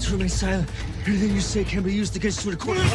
to remain silent. Anything you say can be used against you in a court of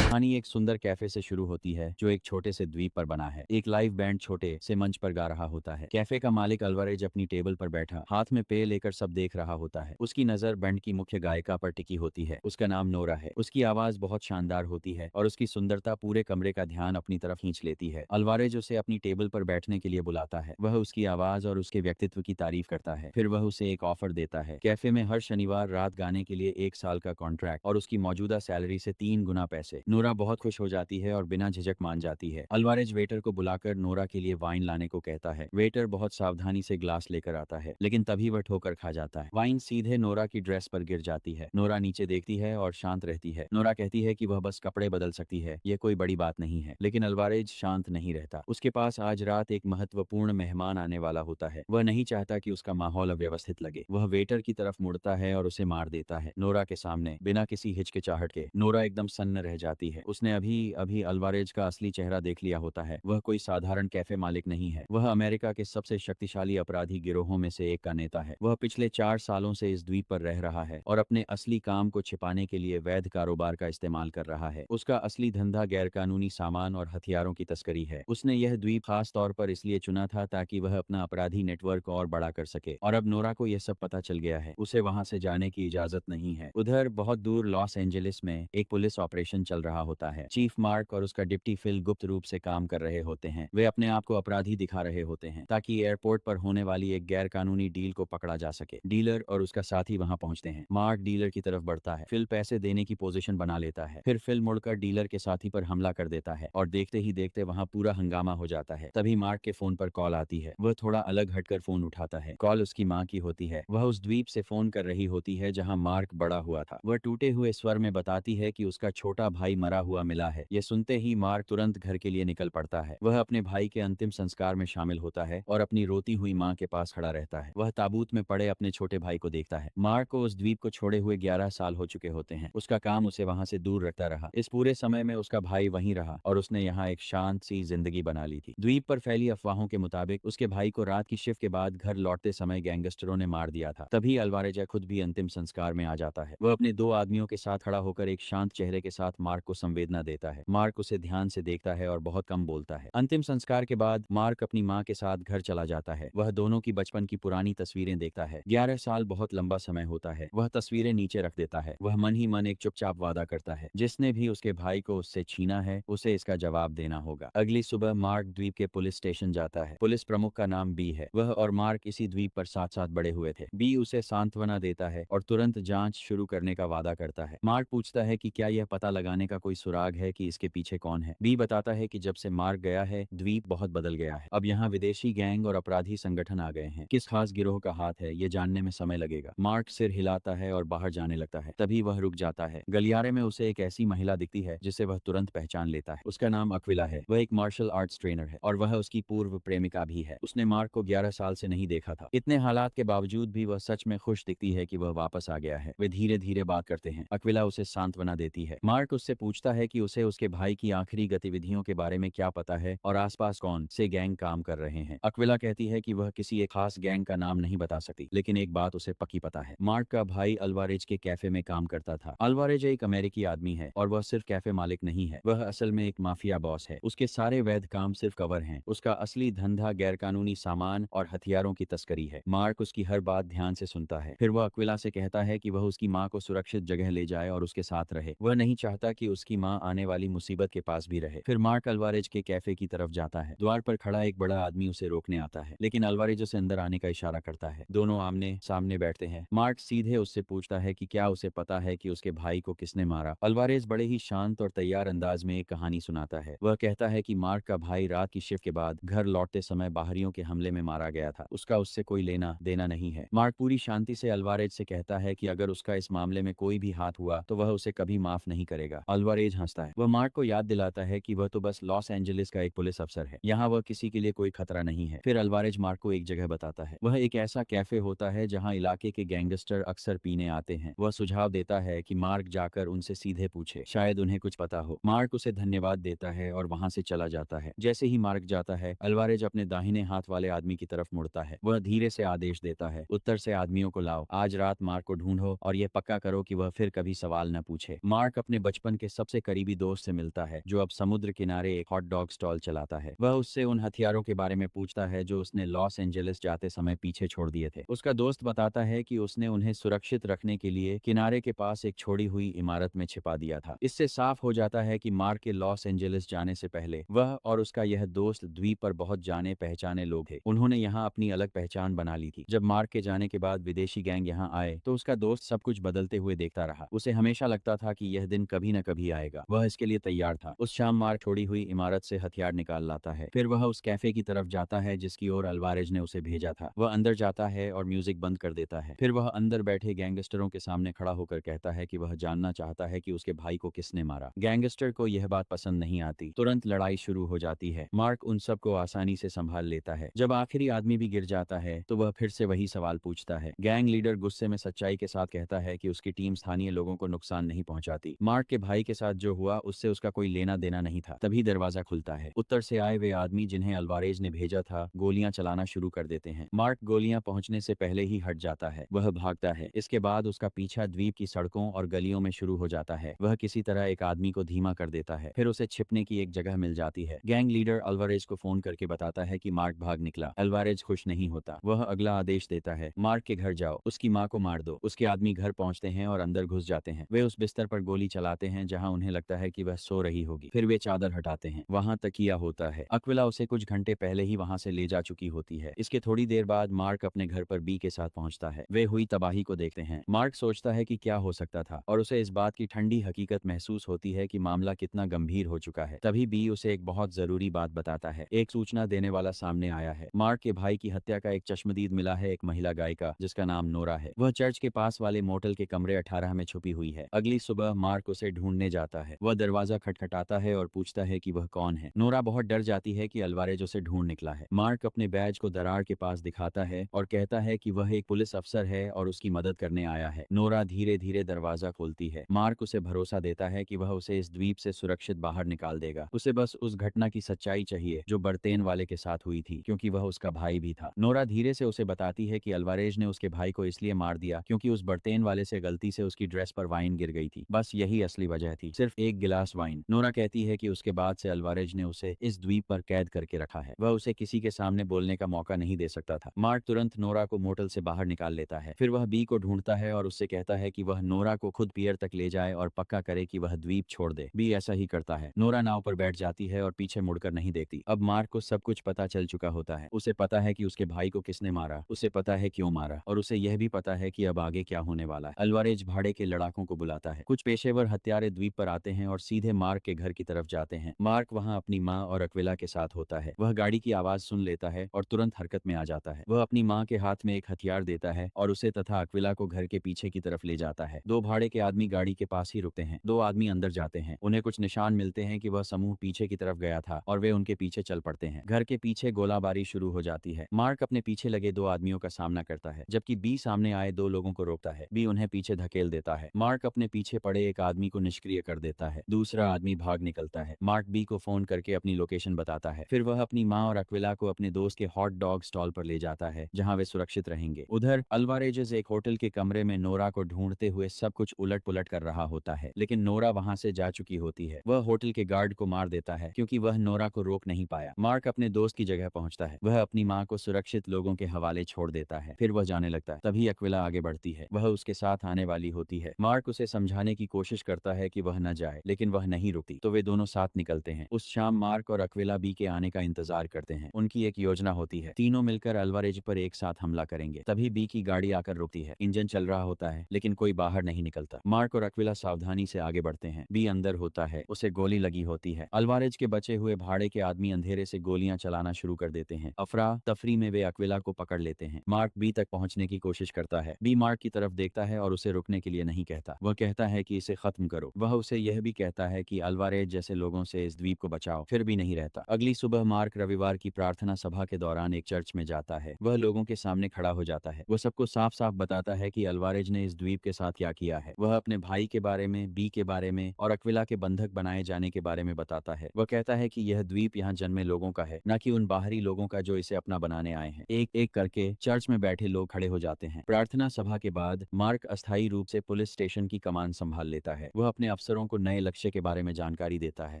कहानी एक सुंदर cafe से शुरू होती है जो एक छोटे से द्वीप पर बना है। एक लाइव बैंड छोटे से मंच पर गा रहा होता है। कैफे का मालिक अल्वारेज अपनी टेबल पर बैठा हाथ में पेय लेकर सब देख रहा होता है। उसकी नजर बैंड की मुख्य गायिका पर टिकी होती है। उसका नाम नोरा है। उसकी आवाज बहुत शानदार होती है और उसकी सुंदरता पूरे कमरे का ध्यान अपनी तरफ खींच लेती है। अल्वारेज उसे अपनी टेबल पर बैठने के लिए बुलाता है। वह उसकी आवाज और उसके व्यक्तित्व की तारीफ करता है। फिर वह उसे एक ऑफर देता है, कैफे में हर शनिवार रात गाने के लिए 1 साल का कॉन्ट्रैक्ट और उसकी मौजूदा सैलरी से 3 गुना पैसे। नोरा बहुत खुश हो जाती है और बिना झिझक मान जाती है। अल्वारेज वेटर को बुलाकर नोरा के लिए वाइन लाने को कहता है। वेटर बहुत सावधानी से ग्लास लेकर आता है, लेकिन तभी वह ठोकर खा जाता है। वाइन सीधे नोरा की ड्रेस पर गिर जाती है। नोरा नीचे देखती है और शांत रहती है। नोरा कहती है कि वह बस कपड़े बदल सकती है, यह कोई बड़ी बात नहीं है। लेकिन अल्वारेज शांत नहीं रहता। उसके पास आज रात एक महत्वपूर्ण मेहमान आने वाला होता है। वह नहीं चाहता कि उसका माहौल अव्यवस्थित लगे। वह वेटर की तरफ मुड़ता है और उसे मार देता है नोरा के सामने, बिना किसी हिचकिचाहट के। नोरा एकदम सन्न रह जाती है। उसने अभी अभी अल्वारेज का असली चेहरा देख लिया होता है। वह कोई साधारण कैफे मालिक नहीं है। वह अमेरिका के सबसे शक्तिशाली अपराधी गिरोहों में से एक का नेता है। वह पिछले 4 सालों से इस द्वीप पर रह रहा है और अपने असली काम को छिपाने के लिए वैध कारोबार का इस्तेमाल कर रहा है। उसका असली धंधा गैरकानूनी सामान और हथियारों की तस्करी है। उसने यह द्वीप खास तौर पर इसलिए चुना था ताकि वह अपना अपराधी नेटवर्क और बड़ा कर सके। और अब नोरा को यह सब पता चल गया है। उसे वहां से जाने की इजाजत नहीं है। उधर बहुत दूर लॉस एंजलिस में एक पुलिस ऑपरेशन चल रहा होता है। चीफ मार्क और उसका डिप्टी फिल गुप्त रूप से काम कर रहे होते हैं। वे अपने आप को अपराधी दिखा रहे होते हैं ताकि एयरपोर्ट पर होने वाली एक गैर कानूनी डील को पकड़ा जा सके। डीलर और उसका साथी वहां पहुंचते हैं। मार्क डीलर की तरफ बढ़ता है। फिल पैसे देने की पोजीशन बना लेता है। फिर फिल मुड़कर डीलर के साथी पर हमला कर देता है और देखते ही देखते वहां पूरा हंगामा हो जाता है। तभी मार्क के फोन पर कॉल आती है। वह थोड़ा अलग हटकर फोन उठाता है। कॉल उसकी माँ की होती है। वह उस द्वीप से फोन कर रही होती है जहाँ मार्क बड़ा हुआ था। वह टूटे हुए स्वर में बताती है कि उसका छोटा भाई मरा हुआ मिला है। यह सुनते ही मार्क तुरंत घर के लिए निकल पड़ता है। वह अपने भाई के अंतिम संस्कार में शामिल होता है और अपनी रोती हुई माँ के पास खड़ा रहता है। वह ताबूत में पड़े अपने छोटे भाई को देखता है। मार्क को उस द्वीप को छोड़े हुए 11 साल हो चुके होते हैं। उसका काम उसे वहां से दूर रखता रहा। इस पूरे समय में उसका भाई वहीं रहा और उसने यहाँ एक शांत सी जिंदगी बना ली थी। द्वीप पर फैली अफवाहों के मुताबिक उसके भाई को रात की शिफ्ट के बाद घर लौटते समय गैंगस्टरों ने मार दिया था। तभी अल्वारेजा खुद भी अंतिम संस्कार में आ जाता है। वह अपने 2 आदमियों के साथ खड़ा होकर एक शांत चेहरे के साथ मार्क को संवेदना देता है। मार्क उसे ध्यान से देखता है और बहुत कम बोलता है। अंतिम संस्कार के बाद मार्क अपनी माँ के साथ घर चला जाता है। वह दोनों की बचपन की पुरानी तस्वीरें देखता है। 11 साल बहुत लंबा समय होता है। वह तस्वीरें नीचे रख देता है। वह मन ही मन एक चुपचाप वादा करता है, जिसने भी उसके भाई को उससे छीना है उसे इसका जवाब देना होगा। अगली सुबह मार्क द्वीप के पुलिस स्टेशन जाता है। पुलिस प्रमुख का नाम बी है। वह और मार्क इसी द्वीप पर साथ साथ बड़े हुए थे। बी उसे सांत्वना देता है और तुरंत जांच शुरू करने का वादा करता है। मार्क पूछता है कि क्या यह पता लगाने का कोई सुराग है कि इसके पीछे कौन है। बी बताता है कि जब से मार्क गया है द्वीप बहुत बदल गया है। अब यहाँ विदेशी गैंग और अपराधी संगठन आ गए हैं। किस खास गिरोह का हाथ है ये जानने में समय लगेगा। मार्क सिर हिलाता है और बाहर जाने लगता है। तभी वह रुक जाता है। गलियारे में उसे एक ऐसी महिला दिखती है जिसे वह तुरंत पहचान लेता है। उसका नाम अक्विला है। वह एक मार्शल आर्ट्स ट्रेनर है और वह उसकी पूर्व प्रेमिका भी है। उसने मार्क को 11 साल से नहीं देखा था। इतने हालात के बावजूद भी वह सच में खुश दिखती है कि वह वापस आ गया है। वे धीरे धीरे बात करते हैं। अक्विला उसे सांत्वना देती है। मार्क उससे पूछता है कि उसे उसके भाई की आखिरी गतिविधियों के बारे में क्या पता है और आसपास कौन से गैंग काम कर रहे हैं। अक्विला कहती है कि वह किसी एक खास गैंग का नाम नहीं बता सकती, लेकिन एक बात उसे पक्की पता है। मार्क का भाई अल्वारेज के कैफे में काम करता था। अल्वारेज एक अमेरिकी आदमी है और वह सिर्फ कैफे मालिक नहीं है। वह असल में एक माफिया बॉस है। उसके सारे वैध काम सिर्फ कवर हैं। उसका असली धंधा गैरकानूनी सामान और हथियारों की तस्करी है। मार्क उसकी हर बात ध्यान से सुनता है। फिर वह अक्विला से कहता है कि वह उसकी माँ को सुरक्षित जगह ले जाए और उसके साथ रहे। वह नहीं चाहता कि उसकी माँ आने वाली मुसीबत के पास भी रहे। फिर मार्क अल्वारेज के कैफे की तरफ जाता है। द्वार पर खड़ा एक बड़ा आदमी उसे रोकने आता है, लेकिन अल्वारेज उसे अंदर आने का इशारा करता है। दोनों आमने सामने बैठते हैं। मार्क सीधे उससे पूछता है कि क्या उसे पता है कि उसके भाई को किसने मारा। अल्वारेज बड़े ही शांत और तैयार अंदाज में एक कहानी सुनाता है। वह कहता है कि मार्क का भाई रात की शिफ्ट के बाद घर लौटते समय बाहरियों के हमले में मारा गया था। उसका उससे कोई लेना देना नहीं है। मार्क पूरी शांति से अल्वारेज से कहता है कि अगर उसका इस मामले में कोई भी हाथ हुआ तो वह उसे कभी माफ नहीं करेगा। अल्वारेज अल्वारेज हंसता है। वह मार्क को याद दिलाता है कि वह तो बस लॉस एंजलिस का एक पुलिस अफसर है, यहाँ वह किसी के लिए कोई खतरा नहीं है। फिर अल्वारेज मार्क को एक जगह बताता है। वह एक ऐसा कैफे होता है जहाँ इलाके के गैंगस्टर अक्सर पीने आते हैं। वह सुझाव देता है कि मार्क जाकर उनसे सीधे पूछे, शायद उन्हें कुछ पता हो। मार्क उसे धन्यवाद देता है और वहां से चला जाता है। जैसे ही मार्क जाता है, अल्वारेज अपने दाहिने हाथ वाले आदमी की तरफ मुड़ता है। वह धीरे से आदेश देता है, उत्तर से आदमियों को लाओ, आज रात मार्क को ढूंढो और यह पक्का करो कि वह फिर कभी सवाल न पूछे। मार्क अपने बचपन के सबसे करीबी दोस्त से मिलता है, जो अब समुद्र किनारे एक हॉट डॉग स्टॉल चलाता है। वह उससे उन हथियारों के बारे में पूछता है जो उसने लॉस एंजलिस जाते समय पीछे छोड़ दिए थे। उसका दोस्त बताता है कि उसने उन्हें सुरक्षित रखने के लिए किनारे के पास एक छोड़ी हुई इमारत में छिपा दिया था। इससे साफ हो जाता है कि मार्क के लॉस एंजलिस जाने से पहले वह और उसका यह दोस्त द्वीप पर बहुत जाने पहचाने लोग थे। उन्होंने यहाँ अपनी अलग पहचान बना ली थी। जब मार्क के जाने के बाद विदेशी गैंग यहाँ आए तो उसका दोस्त सब कुछ बदलते हुए देखता रहा। उसे हमेशा लगता था कि यह दिन कभी न कभी आएगा। वह इसके लिए तैयार था। उस शाम मार्क छोड़ी हुई इमारत से हथियार निकाल लाता है। फिर वह उस कैफे की तरफ जाता है जिसकी ओर अल्वारेज ने उसे भेजा था। वह अंदर जाता है और म्यूजिक बंद कर देता है। फिर वह अंदर बैठे गैंगस्टरों के सामने खड़ा होकर कहता है कि वह जानना चाहता है कि उसके भाई को किसने मारा। गैंगस्टर को यह बात पसंद नहीं आती। तुरंत लड़ाई शुरू हो जाती है। मार्क उन सबको आसानी से संभाल लेता है। जब आखिरी आदमी भी गिर जाता है तो वह फिर से वही सवाल पूछता है। गैंग लीडर गुस्से में सच्चाई के साथ कहता है कि उसकी टीम स्थानीय लोगों को नुकसान नहीं पहुंचाती। मार्क के भाई के साथ जो हुआ उससे उसका कोई लेना देना नहीं था। तभी दरवाजा खुलता है। उत्तर से आए वे आदमी जिन्हें अल्वारेज ने भेजा था गोलियां चलाना शुरू कर देते हैं। मार्क गोलियां पहुंचने से पहले ही हट जाता है। वह भागता है। इसके बाद उसका पीछा द्वीप की सड़कों और गलियों में शुरू हो जाता है। वह किसी तरह एक आदमी को धीमा कर देता है। फिर उसे छिपने की एक जगह मिल जाती है। गैंग लीडर अल्वारेज को फोन करके बताता है कि मार्क भाग निकला। अल्वारेज खुश नहीं होता। वह अगला आदेश देता है, मार्क के घर जाओ, उसकी माँ को मार दो। उसके आदमी घर पहुंचते हैं और अंदर घुस जाते हैं। वे उस बिस्तर पर गोली चलाते हैं जहां उन्हें लगता है कि वह सो रही होगी। फिर वे चादर हटाते हैं। वहां तकिया होता है। अक्विला उसे कुछ घंटे पहले ही वहां से ले जा चुकी होती है। इसके थोड़ी देर बाद मार्क अपने घर पर बी के साथ पहुंचता है। वे हुई तबाही को देखते हैं। मार्क सोचता है कि क्या हो सकता था और उसे इस बात की ठंडी हकीकत महसूस होती है कि मामला कितना गंभीर हो चुका है। तभी बी उसे एक बहुत जरूरी बात बताता है। एक सूचना देने वाला सामने आया है। मार्क के भाई की हत्या का एक चश्मदीद मिला है, एक महिला गायिका जिसका नाम नोरा है। वह चर्च के पास वाले मोटल के कमरे 18 में छुपी हुई है। अगली सुबह मार्क उसे ढूंढने जाता है। वह दरवाजा खटखटाता है और पूछता है कि वह कौन है। नोरा बहुत डर जाती है कि अल्वारेज उसे ढूंढ निकला है। मार्क अपने बैज को दरार के पास दिखाता है और कहता है कि वह एक पुलिस अफसर है और उसकी मदद करने आया है। नोरा धीरे धीरे दरवाजा खोलती है। मार्क उसे भरोसा देता है कि वह उसे इस द्वीप से सुरक्षित बाहर निकाल देगा। उसे बस उस घटना की सच्चाई चाहिए जो बर्तेन वाले के साथ हुई थी, क्योंकि वह उसका भाई भी था। नोरा धीरे से उसे बताती है कि अल्वारेज ने उसके भाई को इसलिए मार दिया क्योंकि उस बर्तेन वाले से गलती से उसकी ड्रेस पर वाइन गिर गई थी। बस यही असली वजह थी, सिर्फ एक गिलास वाइन। नोरा कहती है कि उसके बाद से अल्वारेज ने उसे इस द्वीप पर कैद करके रखा है। वह उसे किसी के सामने बोलने का मौका नहीं दे सकता था। मार्क तुरंत नोरा को मोटल से बाहर निकाल लेता है। फिर वह बी को ढूंढता है और उससे कहता है कि वह नोरा को खुद पियर तक ले जाए और पक्का करे कि वह द्वीप छोड़ दे। बी ऐसा ही करता है। नोरा नाव पर बैठ जाती है और पीछे मुड़कर नहीं देखती। अब मार्क को सब कुछ पता चल चुका होता है। उसे पता है कि उसके भाई को किसने मारा, उसे पता है क्यों मारा, और उसे यह भी पता है कि अब आगे क्या होने वाला है। अल्वारेज भाड़े के लड़ाकों को बुलाता है। कुछ पेशेवर हत्यारे द्वीप पर आते हैं और सीधे मार्क के घर की तरफ जाते हैं। मार्क वहां अपनी माँ और अक्विला के साथ होता है। वह गाड़ी की आवाज सुन लेता है और तुरंत हरकत में आ जाता है। वह अपनी माँ के हाथ में एक हथियार देता है और उसे तथा अक्विला को घर के पीछे की तरफ ले जाता है। दो भाड़े के आदमी गाड़ी के पास ही रुकते हैं। दो आदमी अंदर जाते हैं। उन्हें कुछ निशान मिलते हैं कि वह समूह पीछे की तरफ गया था और वे उनके पीछे चल पड़ते हैं। घर के पीछे गोलाबारी शुरू हो जाती है। मार्क अपने पीछे लगे दो आदमियों का सामना करता है, जबकि बी सामने आए दो लोगों को रोकता है। बी उन्हें पीछे धकेल देता है। मार्क अपने पीछे पड़े एक आदमी को निष्क्रिय कर देता है। दूसरा आदमी भाग निकलता है। मार्क बी को फोन करके अपनी लोकेशन बताता है। फिर वह अपनी माँ और अक्विला को अपने दोस्त के हॉट डॉग स्टॉल पर ले जाता है जहाँ वे सुरक्षित रहेंगे। उधर अल्वारेज एक होटल के कमरे में नोरा को ढूंढते हुए सब कुछ उलट पुलट कर रहा होता है, लेकिन नोरा वहां से जा चुकी होती है। वह होटल के गार्ड को मार देता है क्योंकि वह नोरा को रोक नहीं पाया। मार्क अपने दोस्त की जगह पहुंचता है। वह अपनी माँ को सुरक्षित लोगों के हवाले छोड़ देता है। फिर वह जाने लगता है। तभी अक्विला आगे बढ़ती है। वह उसके साथ आने वाली होती है। मार्क उसे समझाने की कोशिश करता है कि वह न जाए, लेकिन वह नहीं रुकती, तो वे दोनों साथ निकलते हैं। उस शाम मार्क और अक्विला बी के आने का इंतजार करते हैं। उनकी एक योजना होती है। तीनों मिलकर अल्वारेज पर एक साथ हमला करेंगे। तभी बी की गाड़ी आकर रुकती है। इंजन चल रहा होता है, लेकिन कोई बाहर नहीं निकलता। मार्क और अक्विला सावधानी से आगे बढ़ते हैं। बी अंदर होता है। उसे गोली लगी होती है। अल्वारेज के बचे हुए भाड़े के आदमी अंधेरे से गोलियां चलाना शुरू कर देते हैं। अफरा तफरी में वे अक्विला को पकड़ लेते हैं। मार्क बी तक पहुंचने की कोशिश करता है। बी मार्क की तरफ देखता है और उसे रुकने के लिए नहीं कहता। वह कहता है कि इसे खत्म करो। वह उसे यह भी कहता है कि अल्वारेज जैसे लोगों से इस द्वीप को बचाओ, फिर भी नहीं रहता। अगली सुबह मार्क रविवार की प्रार्थना सभा के दौरान एक चर्च में जाता है। वह लोगों के सामने खड़ा हो जाता है। वह सबको साफ साफ बताता है कि अल्वारेज ने इस द्वीप के साथ क्या किया है। वह अपने भाई के बारे में, बी के बारे में और अक्विला के बंधक बनाए जाने के बारे में बताता है। वह कहता है कि यह द्वीप यहाँ जन्मे लोगों का है, न कि उन बाहरी लोगों का जो इसे अपना बनाने आए हैं। एक एक करके चर्च में बैठे लोग खड़े हो जाते हैं। प्रार्थना सभा के बाद मार्क अस्थायी रूप से पुलिस स्टेशन की कमान संभाल लेता है। वह अपने अफसरों को नए लक्ष्य के बारे में जानकारी देता है।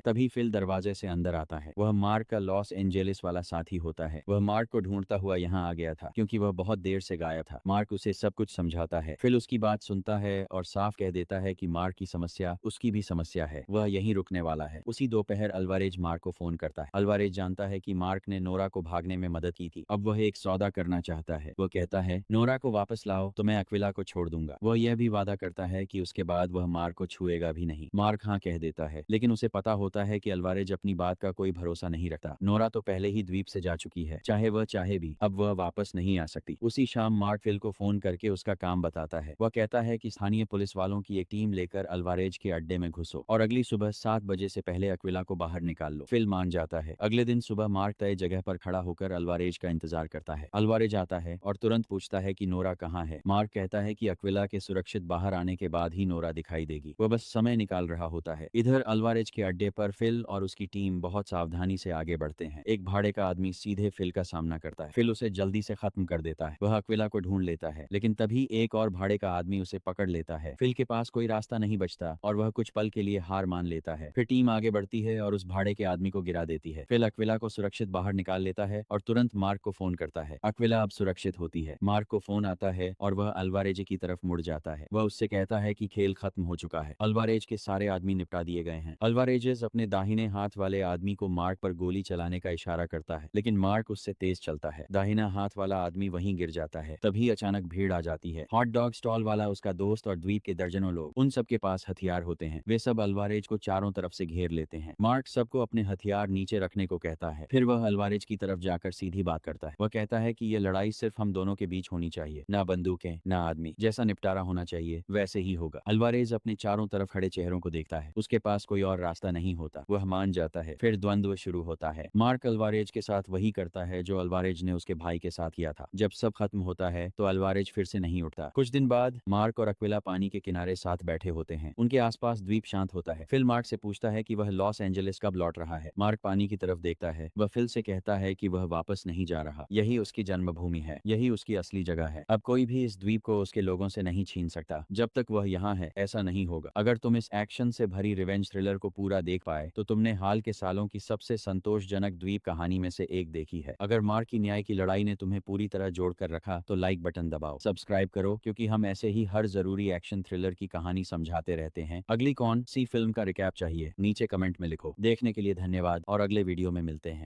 तभी फिल दरवाजे से अंदर आता है। वह मार्क का लॉस एंजेलिस वाला साथी होता है। वह मार्क को ढूंढता हुआ यहाँ आ गया था क्योंकि वह बहुत देर से गायब था। मार्क उसे सब कुछ समझाता है। फिल उसकी बात सुनता है और साफ कह देता है कि मार्क की समस्या उसकी भी समस्या है, वह यहीं रुकने वाला है। उसी दोपहर अल्वारेज मार्क को फोन करता है। अल्वारेज जानता है कि मार्क ने नोरा को भागने में मदद की थी। अब वह एक सौदा करना चाहता है। वह कहता है, नोरा को वापस लाओ तो मैं अक्विला को छोड़ दूंगा। वह यह भी वादा करता है कि उसके बाद वह मार्क को छुएगा भी नहीं। मार्क हाँ कह देता है, लेकिन उसे पता होता है कि अल्वारेज अपनी बात का कोई भरोसा नहीं रखता। नोरा तो पहले ही द्वीप से जा चुकी है, चाहे वह चाहे भी अब वह वापस नहीं आ सकती। उसी शाम मार्क फिल को फोन करके उसका काम बताता है। वह कहता है कि स्थानीय पुलिस वालों की एक टीम लेकर अल्वारेज के अड्डे में घुसो और अगली सुबह 7 बजे से पहले अक्विला को बाहर निकाल लो। फिल मान जाता है। अगले दिन सुबह मार्क तय जगह पर खड़ा होकर अल्वारेज का इंतजार करता है। अल्वारेज आता है और तुरंत पूछता है कि नोरा कहाँ है। मार्क कहता है कि अक्विला के सुरक्षित बाहर आने के बाद ही नोरा दिखाई देगी, वह बस समय निकाल रहा होता है। इधर अल्वारेज के अड्डे पर फिल और उसकी टीम बहुत सावधानी से आगे बढ़ते हैं। एक भाड़े का आदमी सीधे फिल का सामना करता है। फिल उसे जल्दी से खत्म कर देता है। वह अक्विला को ढूंढ लेता है, लेकिन तभी एक और भाड़े का आदमी उसे पकड़ लेता है। फिल के पास कोई रास्ता नहीं बचता और वह कुछ पल के लिए हार मान लेता है। फिर टीम आगे बढ़ती है और उस भाड़े के आदमी को गिरा देती है। फिल अक्विला को सुरक्षित बाहर निकाल लेता है और तुरंत मार्क को फोन करता है। अक्विला अब सुरक्षित होती है। मार्क को फोन आता है और वह अल्वारेज की तरफ मुड़ जाता है। वह उससे कहता है कि खेल खत्म हो चुका है, अल्वारेज के सारे आदमी निपटा दिए गए हैं। अल्वारेज अपने दाहिने हाथ वाले आदमी को मार्क पर गोली चलाने का इशारा करता है, लेकिन मार्क उससे तेज चलता है। दाहिना हाथ वाला आदमी वहीं गिर जाता है। तभी अचानक भीड़ आ जाती है। हॉट डॉग स्टॉल वाला, उसका दोस्त और द्वीप के दर्जनों लोग, उन सब के पास हथियार होते हैं। वे सब अल्वारेज को चारों तरफ से घेर लेते हैं। मार्क सबको अपने हथियार नीचे रखने को कहता है। फिर वह अल्वारेज की तरफ जाकर सीधी बात करता है। वह कहता है कि यह लड़ाई सिर्फ हम दोनों के बीच होनी चाहिए, ना बंदूकें ना आदमी। जैसा निपटारा होना चाहिए वैसे ही होगा। अल्वारेज अपने चारों तरफ खड़े चेहरों को देखता है। उसके पास कोई और रास्ता नहीं होता। वह मान जाता है। फिर द्वंद्व शुरू होता है। मार्क अल्वारेज के साथ वही करता है जो अल्वारेज ने उसके भाई के साथ किया था। जब सब खत्म होता है तो अल्वारेज फिर से नहीं उठता। कुछ दिन बाद मार्क और अक्विला पानी के किनारे साथ बैठे होते हैं। उनके आसपास द्वीप शांत होता है। फिल मार्क से पूछता है कि वह लॉस एंजेलिस कब लौट रहा है। मार्क पानी की तरफ देखता है। वह फिल से कहता है कि वह वापस नहीं जा रहा। यही उसकी जन्मभूमि है, यही उसकी असली जगह है। अब कोई भी इस द्वीप को उसके लोगों से नहीं छीन सकता। जब तक वह यहाँ है ऐसा नहीं होगा। अगर तुम इस एक्शन से भरी रिवेंज थ्रिलर को पूरा देख पाए तो तुमने हाल के सालों की सबसे संतोषजनक द्वीप कहानी में से एक देखी है। अगर मार्क की न्याय की लड़ाई ने तुम्हें पूरी तरह जोड़ कर रखा तो लाइक बटन दबाओ, सब्सक्राइब करो, क्योंकि हम ऐसे ही हर जरूरी एक्शन थ्रिलर की कहानी समझाते रहते हैं। अगली कौन सी फिल्म का रिकैप चाहिए नीचे कमेंट में लिखो। देखने के लिए धन्यवाद और अगले वीडियो में मिलते हैं।